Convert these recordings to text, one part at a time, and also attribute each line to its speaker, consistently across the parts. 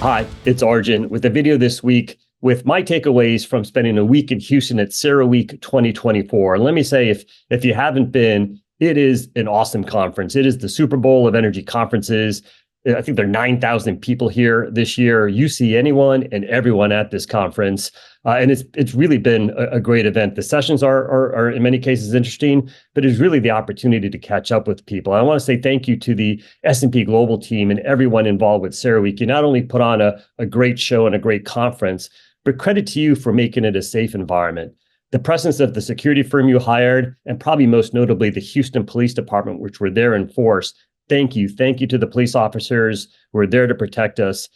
Speaker 1: Hi, it's Arjun with a video this week with my takeaways from spending a week in Houston at CERAWeek 2024. And let me say, if you haven't been, it is an awesome conference. It is the Super Bowl of energy conferences. I think there are 9,000 people here this year. You see anyone and everyone at this conference. And it's really been a great event. The sessions are in many cases interesting, but it's really the opportunity to catch up with people. I want to say thank you to the S&P Global team and everyone involved with CERAWeek. You not only put on a great show and a great conference, but credit to you for making it a safe environment. The presence of the security firm you hired, and probably most notably the Houston Police Department, which were there in force. Thank you. Thank you to the police officers who are there to protect us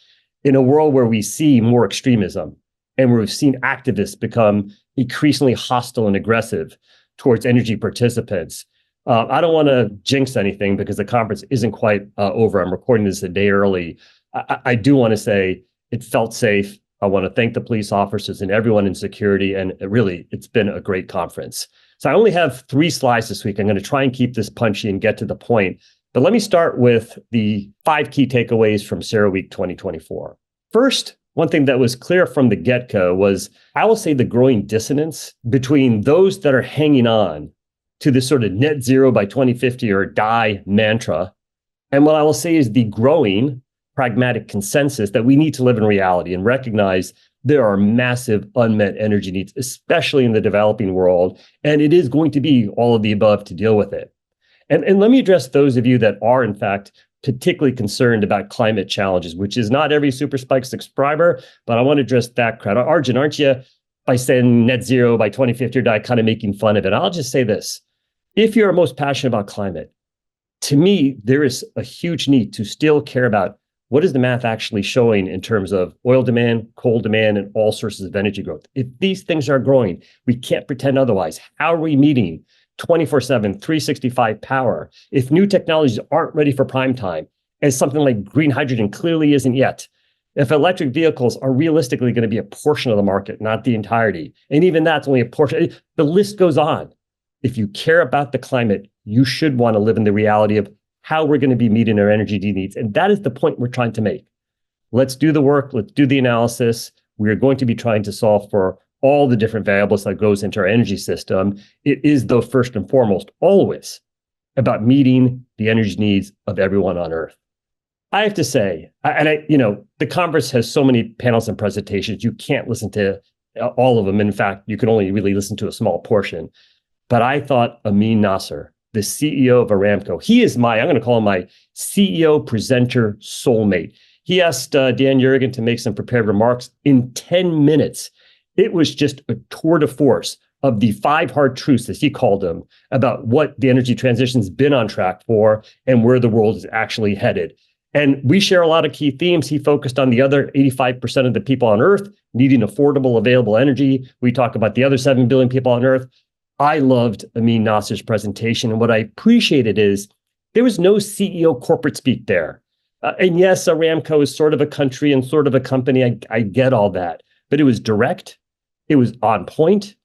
Speaker 1: in a world where we see more extremism and where we've seen activists become increasingly hostile and aggressive towards energy participants. I don't want to jinx anything because the conference isn't quite over. I'm recording this a day early. I do want to say it felt safe. I want to thank the police officers and everyone in security. And really, it's been a great conference. So I only have 3 slides this week. I'm going to try and keep this punchy and get to the point. But let me start with the 5 key takeaways from CERAWeek 2024. First, one thing that was clear from the get-go was, I will say, the growing dissonance between those that are hanging on to this sort of net zero by 2050 or die mantra, and what I will say is the growing pragmatic consensus that we need to live in reality and recognize there are massive unmet energy needs, especially in the developing world, and it is going to be all of the above to deal with it. And let me address those of you that are, in fact, particularly concerned about climate challenges, which is not every Super Spike subscriber, but I want to address that crowd. Arjun, aren't you, by saying net zero by 2050 or die, kind of making fun of it? I'll just say this. If you're most passionate about climate, to me, there is a huge need to still care about what is the math actually showing in terms of oil demand, coal demand, and all sources of energy growth. If these things are growing, we can't pretend otherwise. How are we meeting 24/7, 365 power if new technologies aren't ready for prime time, as something like green hydrogen clearly isn't yet? If electric vehicles are realistically going to be a portion of the market, not the entirety, and even that's only a portion, the list goes on. If you care about the climate, you should want to live in the reality of how we're going to be meeting our energy needs. And that is the point we're trying to make. Let's do the work. Let's do the analysis. We are going to be trying to solve for all the different variables that goes into our energy system. It is, though, first and foremost, always about meeting the energy needs of everyone on Earth. I have to say, the conference has so many panels and presentations, you can't listen to all of them. In fact, you can only really listen to a small portion. But I thought Amin Nasser, the CEO of Aramco, he is I'm going to call him my CEO presenter soulmate. He asked Dan Yergin to make some prepared remarks in 10 minutes. It was just a tour de force of the 5 hard truths, as he called them, about what the energy transition's been on track for and where the world is actually headed. And we share a lot of key themes. He focused on the other 85% of the people on Earth needing affordable, available energy. We talk about the other 7 billion people on Earth. I loved Amin Nasser's presentation. And what I appreciated is there was no CEO corporate speak there. And yes, Aramco is sort of a country and sort of a company. I get all that. But it was direct. It was on point.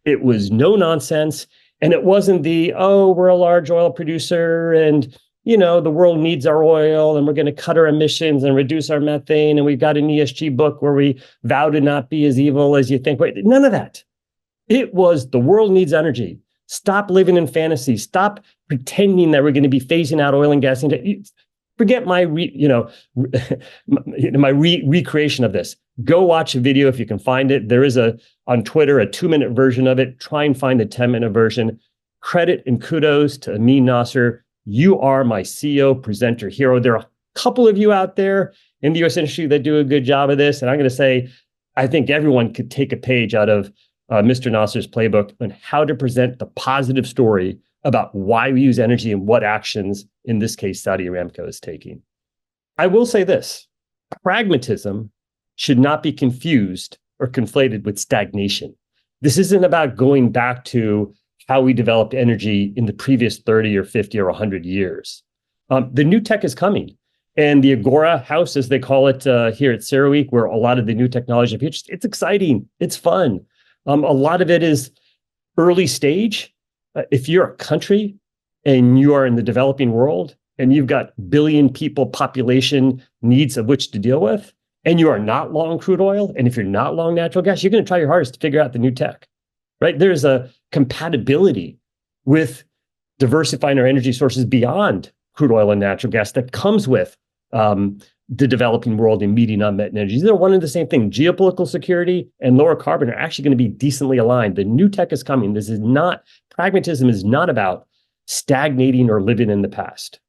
Speaker 1: It was no nonsense. And it wasn't we're a large oil producer and, the world needs our oil and we're going to cut our emissions and reduce our methane. And we've got an ESG book where we vow to not be as evil as you think. Wait, none of that. It was the world needs energy. Stop living in fantasy. Stop pretending that we're going to be phasing out oil and gas. Forget my recreation of this. Go watch a video if you can find it. There is on Twitter a 2-minute version of it. Try and find the 10-minute version. Credit and kudos to Amin Nasser. You are my CEO presenter hero. There are a couple of you out there in the U.S. industry that do a good job of this, and I'm going to say I think everyone could take a page out of Mr. Nasser's playbook on how to present the positive story about why we use energy and what actions, in this case, Saudi Aramco is taking. I will say this, pragmatism should not be confused or conflated with stagnation. This isn't about going back to how we developed energy in the previous 30 or 50 or 100 years. The new tech is coming. And the Agora House, as they call it here at CERAWeek, where a lot of the new technology appears, it's exciting, it's fun. A lot of it is early stage. If you're a country and you are in the developing world and you've got billion people population needs of which to deal with, and you are not long crude oil, and if you're not long natural gas, you're going to try your hardest to figure out the new tech, right? There's a compatibility with diversifying our energy sources beyond crude oil and natural gas that comes with the developing world and meeting unmet energies. They're one and the same thing. Geopolitical security and lower carbon are actually going to be decently aligned. The new tech is coming. Pragmatism is not about stagnating or living in the past.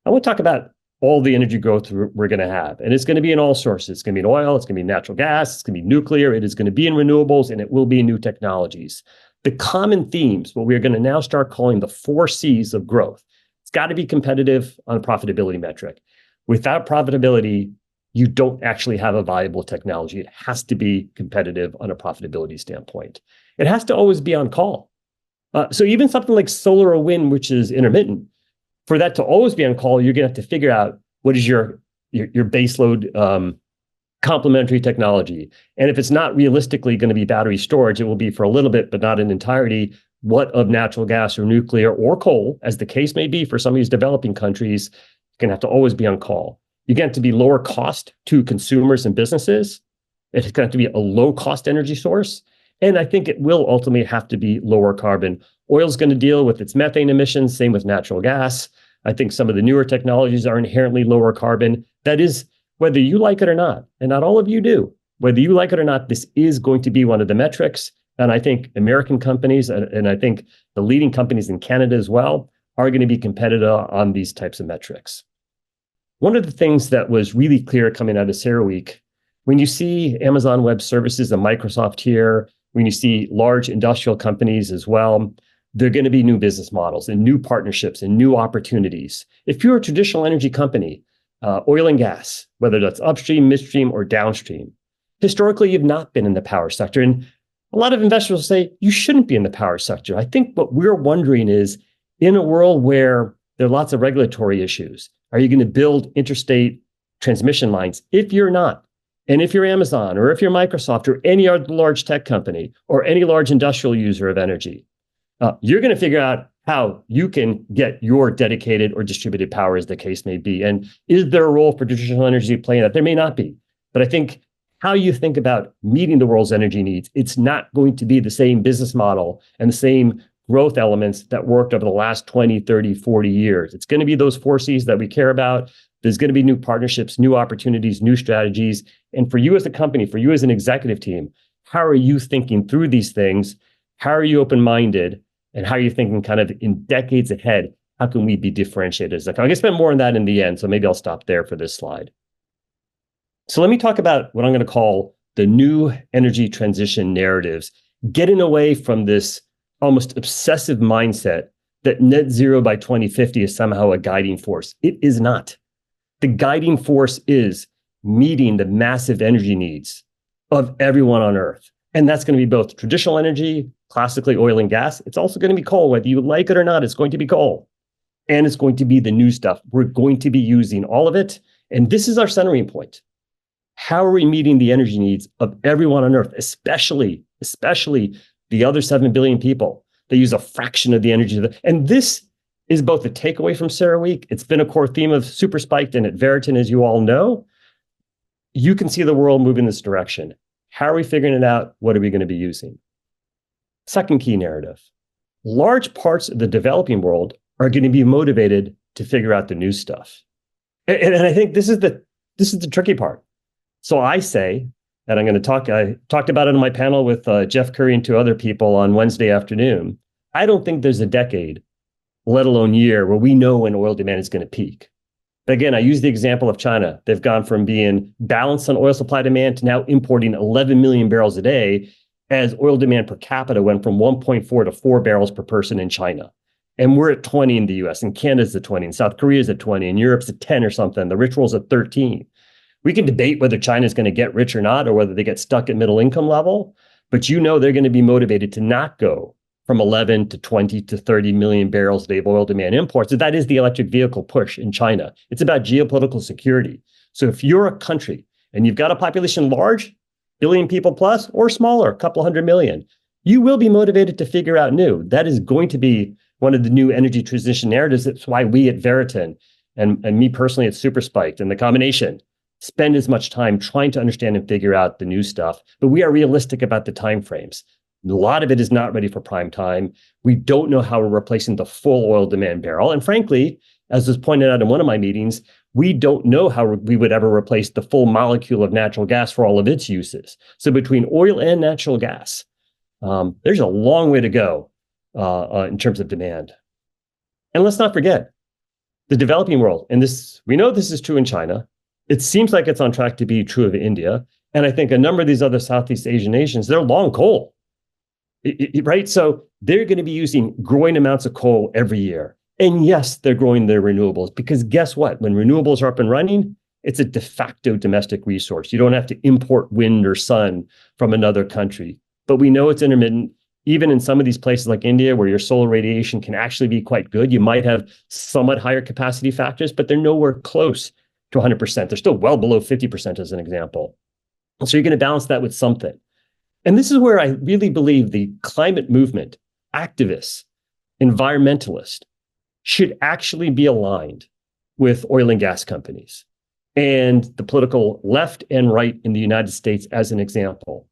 Speaker 1: I want to talk about all the energy growth we're going to have. And it's going to be in all sources. It's going to be in oil, it's going to be in natural gas, it's going to be nuclear, it is going to be in renewables, and it will be in new technologies. The common themes, what we're going to now start calling the 4 C's of growth. It's got to be competitive on a profitability metric. Without profitability, you don't actually have a viable technology. It has to be competitive on a profitability standpoint. It has to always be on call. So even something like solar or wind, which is intermittent, for that to always be on call, you're going to have to figure out what is your baseload complementary technology. And if it's not realistically going to be battery storage, it will be for a little bit, but not in entirety. What of natural gas or nuclear or coal, as the case may be for some of these developing countries, going to have to always be on call. You're going to have to be lower cost to consumers and businesses. It's going to have to be a low cost energy source. And I think it will ultimately have to be lower carbon. Oil is going to deal with its methane emissions, same with natural gas. I think some of the newer technologies are inherently lower carbon. That is, whether you like it or not, and not all of you do, whether you like it or not, this is going to be one of the metrics. And I think American companies, and I think the leading companies in Canada as well, are going to be competitive on these types of metrics. One of the things that was really clear coming out of CERAWeek, when you see Amazon Web Services and Microsoft here, when you see large industrial companies as well, there are going to be new business models and new partnerships and new opportunities. If you're a traditional energy company, oil and gas, whether that's upstream, midstream, or downstream, historically, you've not been in the power sector. And a lot of investors will say, you shouldn't be in the power sector. I think what we're wondering is, in a world where there are lots of regulatory issues, are you going to build interstate transmission lines? If you're not, and if you're Amazon, or if you're Microsoft, or any other large tech company, or any large industrial user of energy, you're going to figure out how you can get your dedicated or distributed power, as the case may be. And is there a role for traditional energy to play in that? There may not be. But I think how you think about meeting the world's energy needs, it's not going to be the same business model and the same growth elements that worked over the last 20, 30, 40 years. It's going to be those 4 C's that we care about. There's going to be new partnerships, new opportunities, new strategies. And for you as a company, for you as an executive team, how are you thinking through these things? How are you open-minded? And how are you thinking kind of in decades ahead? How can we be differentiated as a company? I'm going to spend more on that in the end, so maybe I'll stop there for this slide. So let me talk about what I'm going to call the new energy transition narratives, getting away from this almost obsessive mindset that net zero by 2050 is somehow a guiding force. It is not. The guiding force is meeting the massive energy needs of everyone on Earth. And that's going to be both traditional energy, classically oil and gas. It's also going to be coal. Whether you like it or not, it's going to be coal. And it's going to be the new stuff. We're going to be using all of it. And this is our centering point. How are we meeting the energy needs of everyone on Earth, especially the other 7 billion people that use a fraction of the energy? And this is both a takeaway from CERAWeek. It's been a core theme of Super Spiked and at Veriton, as you all know. You can see the world moving in this direction. How are we figuring it out? What are we going to be using? Second key narrative. Large parts of the developing world are going to be motivated to figure out the new stuff. And I think this is the tricky part. So I say, and I talked about it on my panel with Jeff Curry and 2 other people on Wednesday afternoon. I don't think there's a decade, let alone year, where we know when oil demand is going to peak. But again, I use the example of China. They've gone from being balanced on oil supply demand to now importing 11 million barrels a day, as oil demand per capita went from 1.4 to 4 barrels per person in China. And we're at 20 in the US, and Canada's at 20, and South Korea's at 20, and Europe's at 10 or something. The rich world's at 13. We can debate whether China's going to get rich or not, or whether they get stuck at middle income level, but they're going to be motivated to not go from 11 to 20 to 30 million barrels a day of oil demand imports. So that is the electric vehicle push in China. It's about geopolitical security. So if you're a country and you've got a population large, billion people plus, or smaller, a couple 100 million, you will be motivated to figure out new. That is going to be one of the new energy transition narratives. That's why we at Veriton and me personally at Super Spiked and the combination spend as much time trying to understand and figure out the new stuff. But we are realistic about the timeframes. A lot of it is not ready for prime time. We don't know how we're replacing the full oil demand barrel. And frankly, as was pointed out in one of my meetings, we don't know how we would ever replace the full molecule of natural gas for all of its uses. So between oil and natural gas, there's a long way to go in terms of demand. And let's not forget the developing world. And this, we know this is true in China. It seems like it's on track to be true of India. And I think a number of these other Southeast Asian nations, they're long coal, right? So they're going to be using growing amounts of coal every year. And yes, they're growing their renewables because guess what? When renewables are up and running, it's a de facto domestic resource. You don't have to import wind or sun from another country. But we know it's intermittent. Even in some of these places like India, where your solar radiation can actually be quite good, you might have somewhat higher capacity factors, but they're nowhere close to 100%. They're still well below 50% as an example. And so you're going to balance that with something. And this is where I really believe the climate movement, activists, environmentalists, should actually be aligned with oil and gas companies and the political left and right in the United States as an example.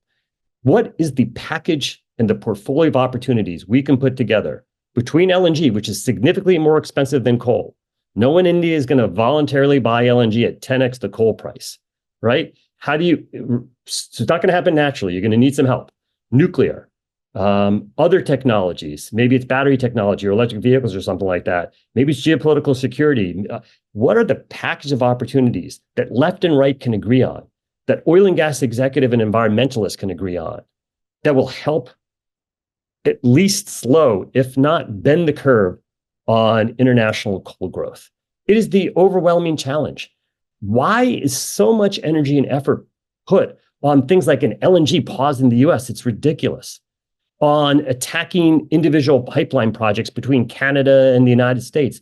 Speaker 1: What is the package and the portfolio of opportunities we can put together between LNG, which is significantly more expensive than coal? No one in India is going to voluntarily buy LNG at 10x the coal price, right? How do you, it's not going to happen naturally. You're going to need some help. Nuclear, other technologies, maybe it's battery technology or electric vehicles or something like that. Maybe it's geopolitical security. What are the package of opportunities that left and right can agree on, that oil and gas executive and environmentalists can agree on, that will help at least slow, if not bend the curve on international coal growth? It is the overwhelming challenge. Why is so much energy and effort put on things like an LNG pause in the US? It's ridiculous. On attacking individual pipeline projects between Canada and the United States.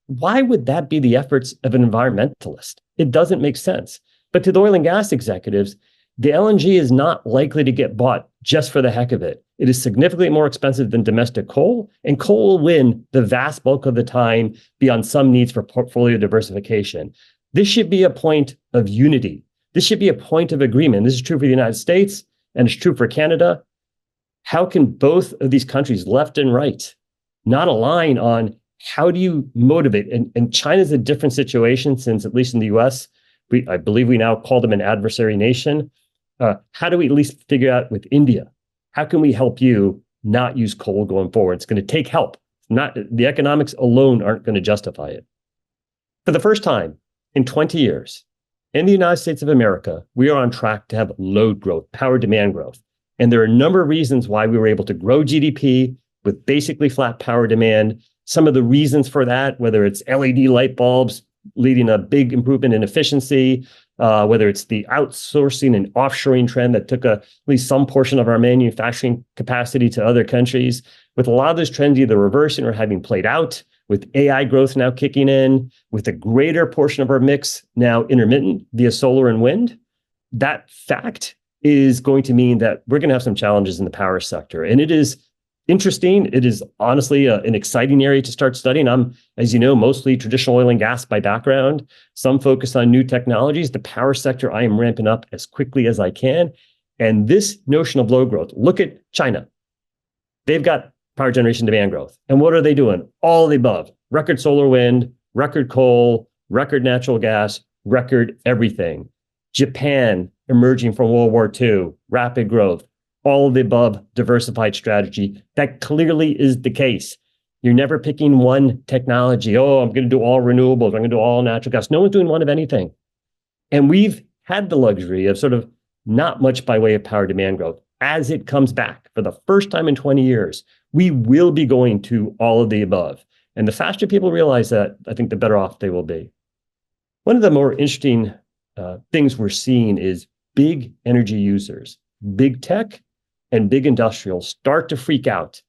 Speaker 1: Why would that be the efforts of an environmentalist? It doesn't make sense. But to the oil and gas executives, the LNG is not likely to get bought just for the heck of it. It is significantly more expensive than domestic coal, and coal will win the vast bulk of the time beyond some needs for portfolio diversification. This should be a point of unity. This should be a point of agreement. This is true for the United States, and it's true for Canada. How can both of these countries, left and right, not align on how do you motivate? And China's a different situation since, at least in the US, I believe we now call them an adversary nation. How do we at least figure out with India? How can we help you not use coal going forward? It's going to take help. Not the economics alone aren't going to justify it. For the first time in 20 years, in the United States of America, we are on track to have load growth, power demand growth. And there are a number of reasons why we were able to grow GDP with basically flat power demand. Some of the reasons for that, whether it's LED light bulbs leading a big improvement in efficiency, whether it's the outsourcing and offshoring trend that took at least some portion of our manufacturing capacity to other countries, with a lot of those trends either reversing or having played out, with AI growth now kicking in, with a greater portion of our mix now intermittent via solar and wind, that fact is going to mean that we're going to have some challenges in the power sector. And it is interesting. It is honestly an exciting area to start studying. I'm, as you know, mostly traditional oil and gas by background, some focus on new technologies. The power sector, I am ramping up as quickly as I can. And this notion of low growth, look at China. They've got power generation demand growth. And what are they doing? All of the above. Record solar wind, record coal, record natural gas, record everything. Japan, emerging from World War II, rapid growth, all of the above, diversified strategy. That clearly is the case. You're never picking one technology. Oh, I'm going to do all renewables. I'm going to do all natural gas. No one's doing one of anything. And we've had the luxury of sort of not much by way of power demand growth. As it comes back for the first time in 20 years, we will be going to all of the above. And the faster people realize that, I think the better off they will be. One of the more interesting things we're seeing is big energy users, big tech and big industrials start to freak out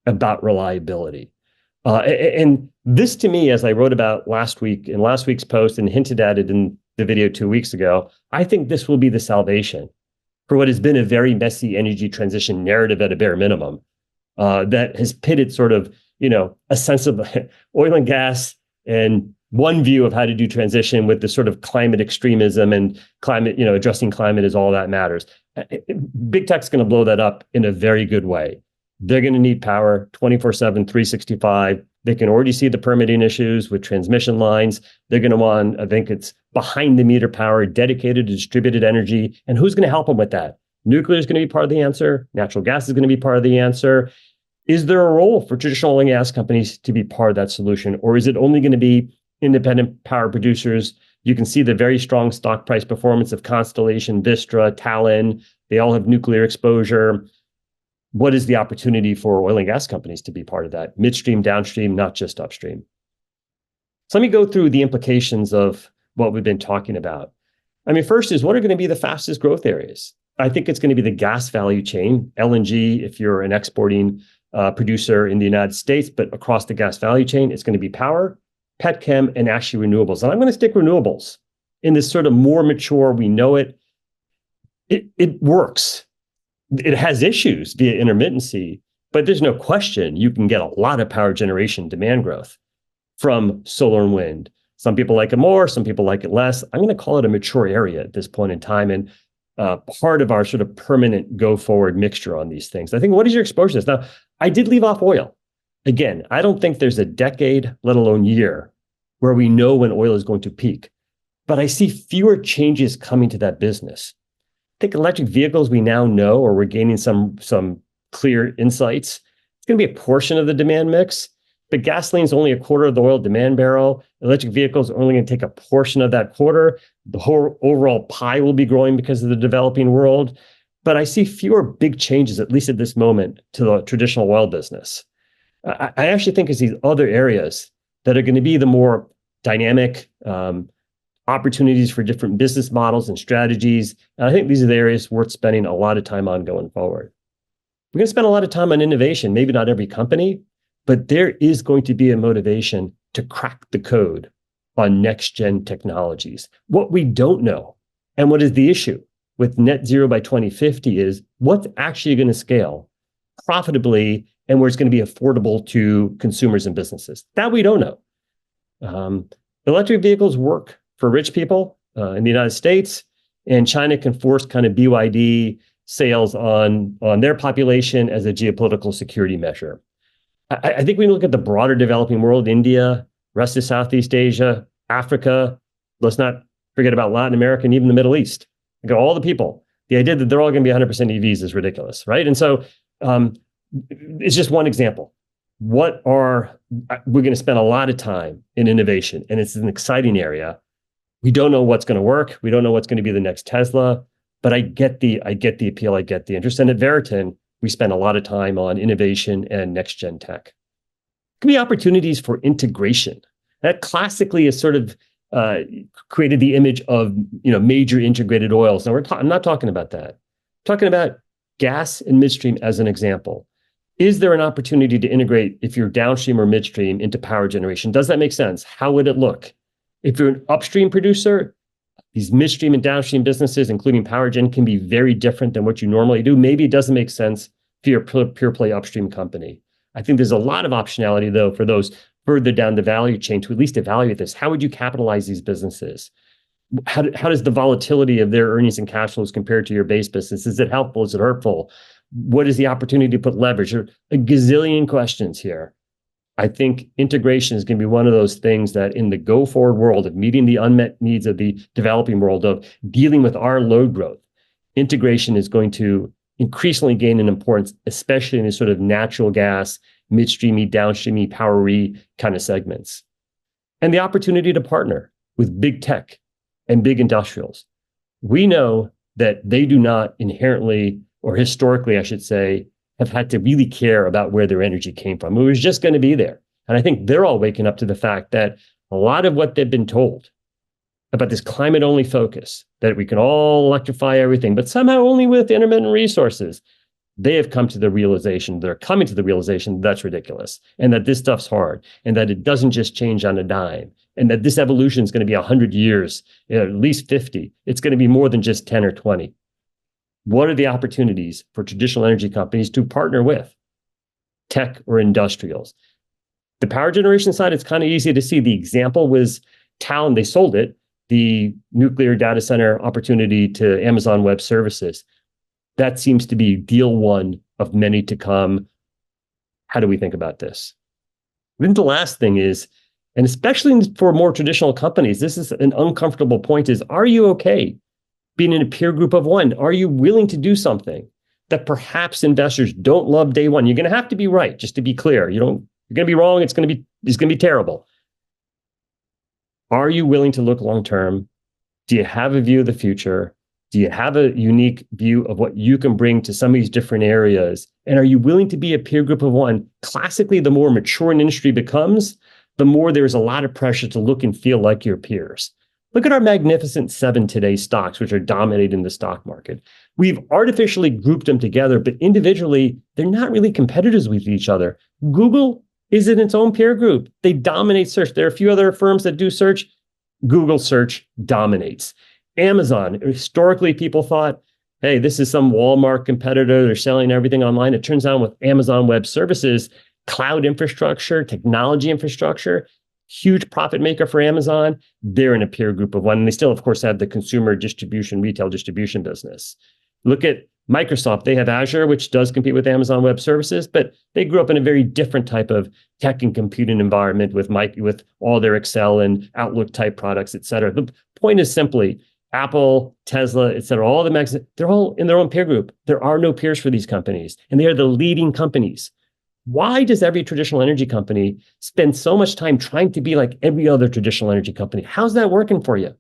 Speaker 1: about reliability. And this to me, as I wrote about last week in last week's post and hinted at it in the video 2 weeks ago, I think this will be the salvation for what has been a very messy energy transition narrative at a bare minimum that has pitted sort of, a sense of oil and gas and one view of how to do transition with the sort of climate extremism and climate, addressing climate is all that matters. Big tech's going to blow that up in a very good way. They're going to need power 24/7, 365. They can already see the permitting issues with transmission lines. They're going to want, I think it's behind the meter power, dedicated to distributed energy. And who's going to help them with that? Nuclear is going to be part of the answer. Natural gas is going to be part of the answer. Is there a role for traditional oil and gas companies to be part of that solution? Or is it only going to be independent power producers? You can see the very strong stock price performance of Constellation, Vistra, Talon. They all have nuclear exposure. What is the opportunity for oil and gas companies to be part of that? Midstream, downstream, not just upstream. So let me go through the implications of what we've been talking about. I mean, first is what are going to be the fastest growth areas? I think it's going to be the gas value chain, LNG, if you're an exporting producer in the United States, but across the gas value chain, it's going to be power, petchem, and actually renewables. And I'm going to stick renewables in this sort of more mature, we know it. It works. It has issues via intermittency, but there's no question you can get a lot of power generation demand growth from solar and wind. Some people like it more, some people like it less. I'm going to call it a mature area at this point in time, and part of our sort of permanent go forward mixture on these things. I think, what is your exposure to this? Now, I did leave off oil. Again, I don't think there's a decade, let alone year, where we know when oil is going to peak, but I see fewer changes coming to that business. I think electric vehicles, we now know, or we're gaining some clear insights. It's going to be a portion of the demand mix, but gasoline is only a quarter of the oil demand barrel. Electric vehicles are only going to take a portion of that quarter. The whole overall pie will be growing because of the developing world. But I see fewer big changes, at least at this moment, to the traditional oil business. I actually think it's these other areas that are going to be the more dynamic opportunities for different business models and strategies. And I think these are the areas worth spending a lot of time on going forward. We're going to spend a lot of time on innovation, maybe not every company, but there is going to be a motivation to crack the code on next-gen technologies. What we don't know, and what is the issue with net zero by 2050 is what's actually going to scale profitably and where it's going to be affordable to consumers and businesses. That we don't know. Electric vehicles work for rich people in the United States, and China can force kind of BYD sales on their population as a geopolitical security measure. I think we look at the broader developing world, India, rest of Southeast Asia, Africa. Let's not forget about Latin America and even the Middle East. Look at all the people. The idea that they're all going to be 100% EVs is ridiculous, right? And so it's just one example. We're going to spend a lot of time in innovation, and it's an exciting area. We don't know what's going to work. We don't know what's going to be the next Tesla, but I get the appeal. I get the interest. And at Veriton, we spend a lot of time on innovation and next-gen tech. There can be opportunities for integration. That classically is sort of created the image of major integrated oils. Now, I'm not talking about that. I'm talking about gas and midstream as an example. Is there an opportunity to integrate, if you're downstream or midstream, into power generation? Does that make sense? How would it look? If you're an upstream producer, these midstream and downstream businesses, including power gen, can be very different than what you normally do. Maybe it doesn't make sense for your pure play upstream company. I think there's a lot of optionality, though, for those further down the value chain to at least evaluate this. How would you capitalize these businesses? How does the volatility of their earnings and cash flows compare to your base business? Is it helpful? Is it hurtful? What is the opportunity to put leverage? There are a gazillion questions here. I think integration is going to be one of those things that in the go forward world of meeting the unmet needs of the developing world, of dealing with our load growth, integration is going to increasingly gain in importance, especially in these sort of natural gas, midstreamy, downstreamy, powery kind of segments. And the opportunity to partner with big tech and big industrials. We know that they do not inherently, or historically, I should say, have had to really care about where their energy came from. It was just going to be there. And I think they're all waking up to the fact that a lot of what they've been told about this climate-only focus, that we can all electrify everything, but somehow only with intermittent resources, they have come to the realization, they're coming to the realization that's ridiculous, and that this stuff's hard, and that it doesn't just change on a dime, and that this evolution is going to be 100 years, at least 50. It's going to be more than just 10 or 20. What are the opportunities for traditional energy companies to partner with tech or industrials? The power generation side, it's kind of easy to see. The example was Town, they sold it, the nuclear data center opportunity to Amazon Web Services. That seems to be deal one of many to come. How do we think about this? Then the last thing is, and especially for more traditional companies, this is an uncomfortable point, is are you okay being in a peer group of one? Are you willing to do something that perhaps investors don't love day one? You're going to have to be right, just to be clear. You're going to be wrong. It's going to be terrible. Are you willing to look long term? Do you have a view of the future? Do you have a unique view of what you can bring to some of these different areas? And are you willing to be a peer group of one? Classically, the more mature an industry becomes, the more there's a lot of pressure to look and feel like your peers. Look at our magnificent 7 today stocks, which are dominating the stock market. We've artificially grouped them together, but individually, they're not really competitors with each other. Google is in its own peer group. They dominate search. There are a few other firms that do search. Google search dominates. Amazon, historically, people thought, hey, this is some Walmart competitor. They're selling everything online. It turns out with Amazon Web Services, cloud infrastructure, technology infrastructure, huge profit maker for Amazon. They're in a peer group of one. And they still, of course, have the consumer distribution, retail distribution business. Look at Microsoft. They have Azure, which does compete with Amazon Web Services, but they grew up in a very different type of tech and computing environment with all their Excel and Outlook type products, et cetera. The point is simply, Apple, Tesla, et cetera, all the max, they're all in their own peer group. There are no peers for these companies, and they are the leading companies. Why does every traditional energy company spend so much time trying to be like every other traditional energy company? How's that working for you?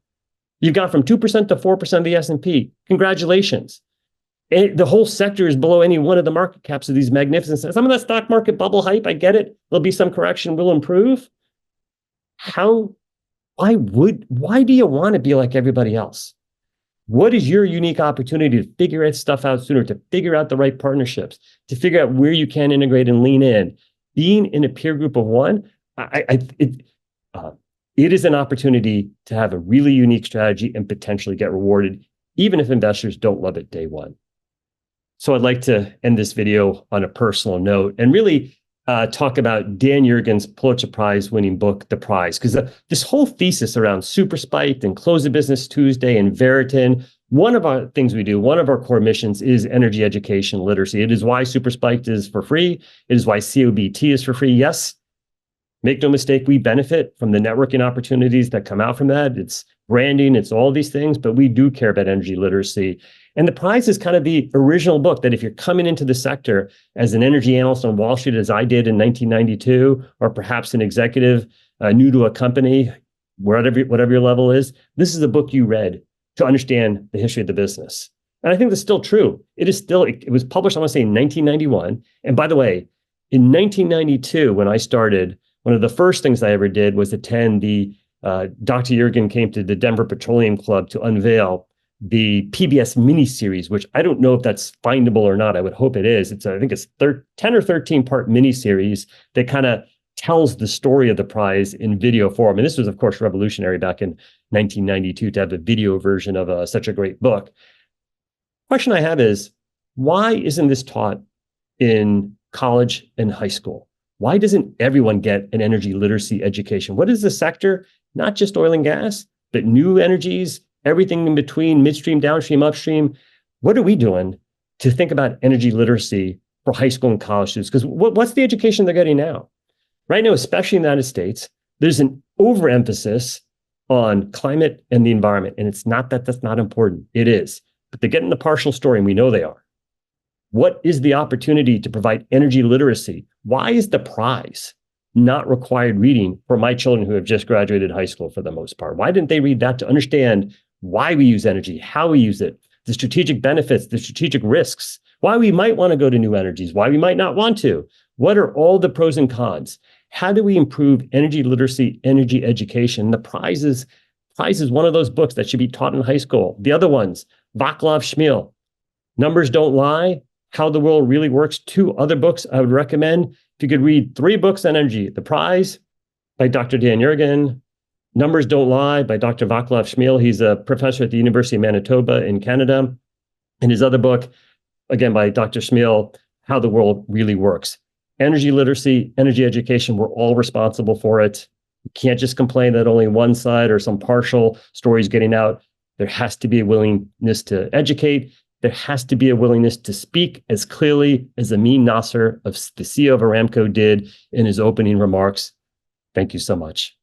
Speaker 1: You've gone from 2% to 4% of the S&P. Congratulations. The whole sector is below any one of the market caps of these magnificent. Some of that stock market bubble hype, I get it. There'll be some correction, will improve. Why do you want to be like everybody else? What is your unique opportunity to figure stuff out sooner, to figure out the right partnerships, to figure out where you can integrate and lean in? Being in a peer group of one, it is an opportunity to have a really unique strategy and potentially get rewarded, even if investors don't love it day one. So I'd like to end this video on a personal note and really talk about Dan Yergin's Pulitzer Prize winning book, The Prize, because this whole thesis around Super Spiked and Close of Business Tuesday and Veriton, one of our things we do, one of our core missions is energy education literacy. It is why Super Spiked is for free. It is why COBT is for free. Yes, make no mistake, we benefit from the networking opportunities that come out from that. It's branding, it's all these things, but we do care about energy literacy. And The Prize is kind of the original book that if you're coming into the sector as an energy analyst on Wall Street, as I did in 1992, or perhaps an executive new to a company, whatever your level is, this is a book you read to understand the history of the business. And I think that's still true. It was published, I want to say, in 1991. And by the way, in 1992, when I started, one of the first things I ever did was attend Dr. Yergin came to the Denver Petroleum Club to unveil the PBS miniseries, which I don't know if that's findable or not. I would hope it is. I think it's 10 or 13 part miniseries that kind of tells the story of the prize in video form. And this was, of course, revolutionary back in 1992 to have a video version of such a great book. Question I have is, why isn't this taught in college and high school? Why doesn't everyone get an energy literacy education? What is the sector? Not just oil and gas, but new energies, everything in between, midstream, downstream, upstream. What are we doing to think about energy literacy for high school and college students? Because what's the education they're getting now? Right now, especially in the United States, there's an overemphasis on climate and the environment. And it's not that that's not important. It is. But they're getting the partial story, and we know they are. What is the opportunity to provide energy literacy? Why is the prize not required reading for my children who have just graduated high school for the most part? Why didn't they read that to understand why we use energy, how we use it, the strategic benefits, the strategic risks, why we might want to go to new energies, why we might not want to? What are all the pros and cons? How do we improve energy literacy, energy education? The prize is one of those books that should be taught in high school. The other ones, Vaclav Smil, Numbers Don't Lie, How the World Really Works. 2 other books I would recommend. If you could read 3 books on energy, The Prize by Dr. Dan Yergin, Numbers Don't Lie by Dr. Vaclav Smil. He's a professor at the University of Manitoba in Canada. And his other book, again, by Dr. Smil, How the World Really Works. energy literacy, energy education, we're all responsible for it. You can't just complain that only one side or some partial story is getting out. There has to be a willingness to educate. There has to be a willingness to speak as clearly as Amin Nasser, the CEO of Aramco, did in his opening remarks. Thank you so much.